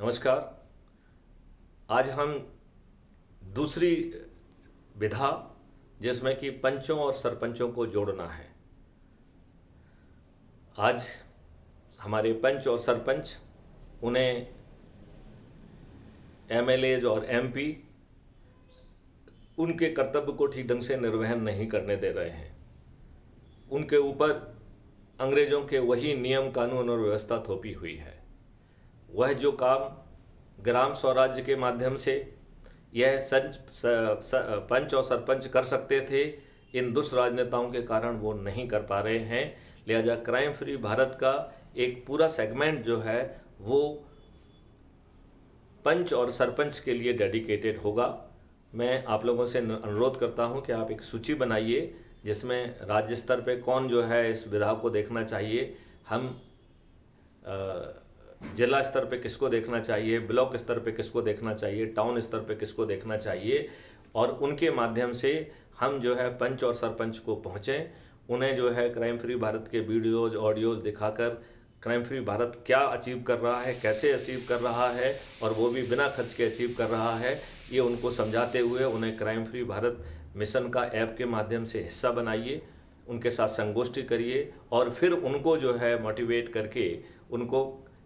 नमस्कार। आज हम दूसरी विधा जिसमें कि पंचों और सरपंचों को जोड़ना है। आज हमारे पंच और सरपंच उन्हें एमएलएज और एमपी उनके कर्तव्य को ठीक ढंग से निर्वहन नहीं करने दे रहे हैं। उनके ऊपर अंग्रेज़ों के वही नियम कानून और व्यवस्था थोपी हुई है। वह जो काम ग्राम स्वराज्य के माध्यम से यह पंच और सरपंच कर सकते थे, इन दुष्ट राजनेताओं के कारण वो नहीं कर पा रहे हैं। लिहाजा क्राइम फ्री भारत का एक पूरा सेगमेंट जो है वो पंच और सरपंच के लिए डेडिकेटेड होगा। मैं आप लोगों से अनुरोध करता हूं कि आप एक सूची बनाइए जिसमें राज्य स्तर पे कौन जो है इस विधा को देखना चाहिए, हम जिला स्तर पे किसको देखना चाहिए, ब्लॉक स्तर पे किसको देखना चाहिए, टाउन स्तर पे किसको देखना चाहिए, और उनके माध्यम से हम जो है पंच और सरपंच को पहुँचें। उन्हें जो है क्राइम फ्री भारत के वीडियोज़ ऑडियोज़ दिखाकर क्राइम फ्री भारत क्या अचीव कर रहा है, कैसे अचीव कर रहा है और वो भी बिना खर्च के अचीव कर रहा है, ये उनको समझाते हुए उन्हें क्राइम फ्री भारत मिशन का ऐप के माध्यम से हिस्सा बनाइए, उनके साथ संगोष्ठी करिए और फिर उनको जो है मोटिवेट करके उनको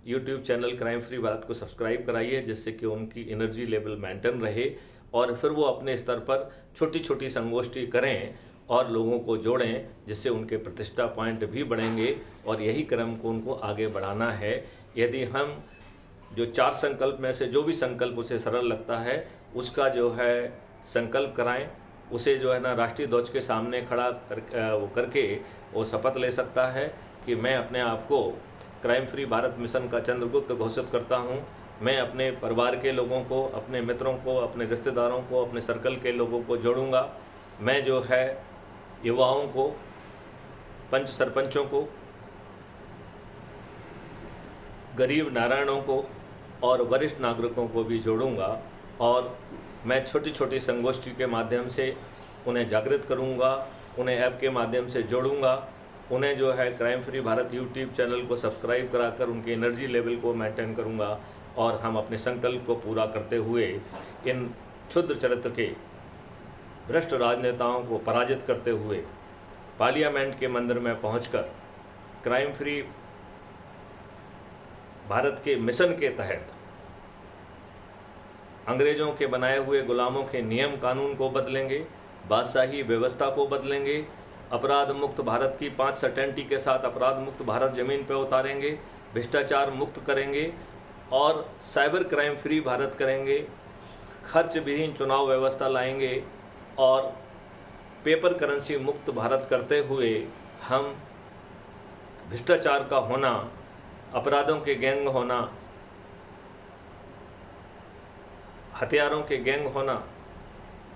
YouTube channel crime free Bharat को सब्सक्राइब कराइए, जिससे कि उनकी एनर्जी लेवल मेंटेन रहे और फिर वो अपने स्तर पर छोटी छोटी संगोष्ठी करें और लोगों को जोड़ें, जिससे उनके प्रतिष्ठा पॉइंट भी बढ़ेंगे और यही क्रम को उनको आगे बढ़ाना है। यदि हम जो 4 संकल्प में से जो भी संकल्प उसे सरल लगता है उसका जो है संकल्प कराएं, उसे जो है ना राष्ट्रीय ध्वज के सामने खड़ा करके वो शपथ ले सकता है कि मैं अपने आप को क्राइम फ्री भारत मिशन का चंद्रगुप्त घोषित करता हूँ। मैं अपने परिवार के लोगों को, अपने मित्रों को, अपने रिश्तेदारों को, अपने सर्कल के लोगों को जोड़ूंगा। मैं जो है युवाओं को, पंच सरपंचों को, गरीब नारायणों को और वरिष्ठ नागरिकों को भी जोड़ूंगा और मैं छोटी छोटी संगोष्ठी के माध्यम से उन्हें जागृत करूंगा, उन्हें ऐप के माध्यम से जोड़ूंगा, उन्हें जो है crime free Bharat YouTube channel को सब्सक्राइब कराकर उनकी एनर्जी लेवल को मेंटेन करूंगा और हम अपने संकल्प को पूरा करते हुए इन क्षुद्र चरित्र के भ्रष्ट राजनेताओं को पराजित करते हुए पार्लियामेंट के मंदिर में पहुंचकर क्राइम फ्री भारत के मिशन के तहत अंग्रेज़ों के बनाए हुए गुलामों के नियम कानून को बदलेंगे, बादशाही व्यवस्था को बदलेंगे, अपराध मुक्त भारत की 5 सर्टेनिटी के साथ अपराध मुक्त भारत ज़मीन पर उतारेंगे, भ्रष्टाचार मुक्त करेंगे और साइबर क्राइम फ्री भारत करेंगे, खर्च विहीन चुनाव व्यवस्था लाएंगे और पेपर करेंसी मुक्त भारत करते हुए हम भ्रष्टाचार का होना, अपराधों के गैंग होना, हथियारों के गैंग होना,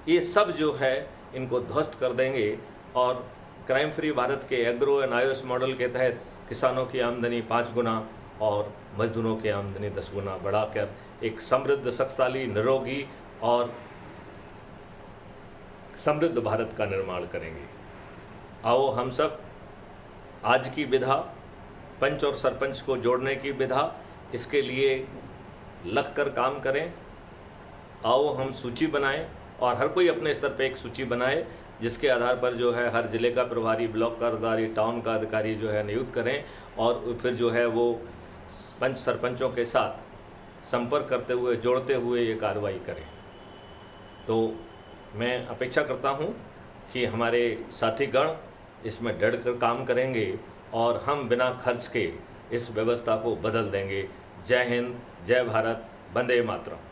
ये सब जो है इनको ध्वस्त कर देंगे और क्राइम फ्री भारत के एग्रो एंड आयुष मॉडल के तहत किसानों की आमदनी 5 गुना और मजदूरों की आमदनी 10 गुना बढ़ाकर एक समृद्ध, शक्तिशाली, निरोगी और समृद्ध भारत का निर्माण करेंगे। आओ हम सब आज की विधा, पंच और सरपंच को जोड़ने की विधा, इसके लिए लगकर काम करें। आओ हम सूची बनाएं और हर कोई अपने स्तर पर एक सूची बनाए, जिसके आधार पर जो है हर जिले का प्रभारी, ब्लॉक का अधिकारी, टाउन का अधिकारी जो है नियुक्त करें और फिर जो है वो पंच सरपंचों के साथ संपर्क करते हुए, जोड़ते हुए ये कार्रवाई करें। तो मैं अपेक्षा करता हूँ कि हमारे साथीगण इसमें डटकर काम करेंगे और हम बिना खर्च के इस व्यवस्था को बदल देंगे। जय हिंद, जय भारत, वंदे मातरम।